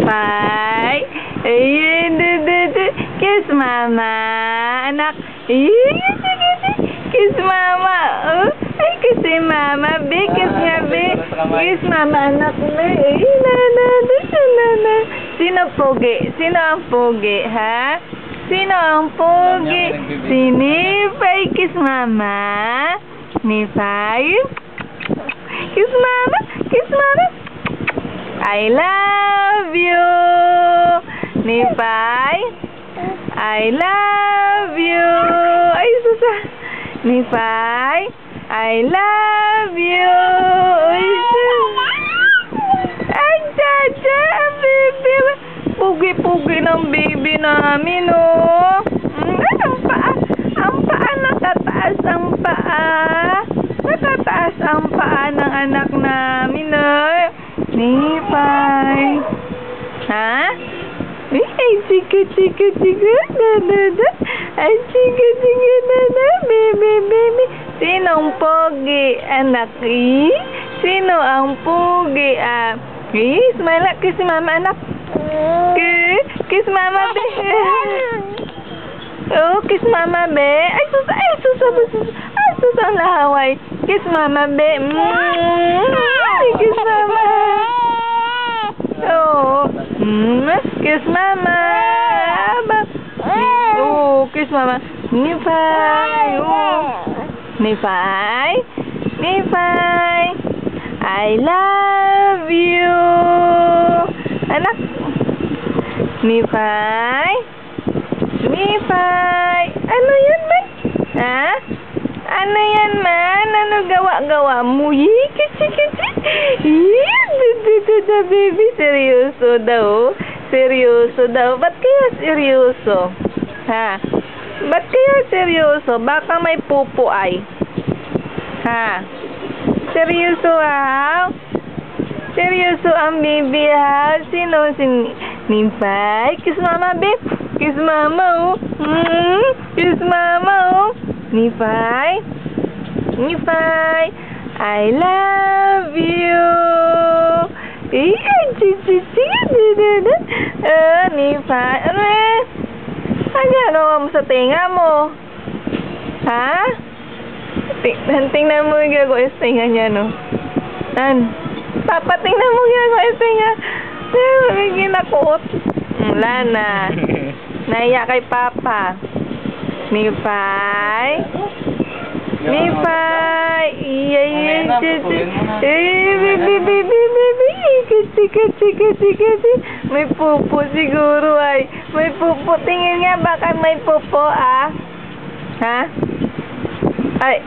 Nipay. Ayun, kiss mama. Anak. Kiss mama. Oh, ay, kiss si mama. Be, kiss nga, be. Kiss mama, anak mo. Ay, na. Sino pogi? Sino ang pogi, ha? Sino ang pogi? Si Nipay. Kiss mama. Nipay. Kiss mama. Kiss mama. I love you. Nipay. I love you. Ay, susa. Nipay. I love you. Ay, Jaja, baby. Pugi-pugi ng baby namin, oh. Ang paa, nakataas ang paa. Nakataas ang paa ng anak namin, oh. Nipay. Ha? Ay, chika. Ay, chika, baby. Sinong pogi, anak? Sino ang pogi, smile, kiss si mama, anak. Kiss mama, be. Oh, kiss mama, be. Ay, susa ang lahaway. Kiss mama, be. Kiss mama. Oh, kiss mama. Oh, kiss mama. Nipay. Oh. Nipay. I love you. Anak. Nipay. Ano yan, man? Ha? Ano yan, man? Ano gawa mo? Kichi. Baby, seryoso daw. Ba't kaya seryoso? Ha? Ba't kaya seryoso? Baka may pupo ay. Ha? Seryoso, ha? Seryoso ang baby, ha? Sino? Nipay? Kiss mama, babe. Kiss mama, oh. Kiss mama, oh. Nipay. I love you. Nipay. Ano eh? Ang gagawa mo sa tinga mo? Ha? Tingnan mo yung gagawa sa tinga niya, no? Papa, tingnan mo yung gagawa sa tinga. Ginakot. Wala na. Naiya kay Papa. Nipay. Kasi may pupo siguro ay. May pupo. Tingin nga baka may pupo, ah. Ha? Ay.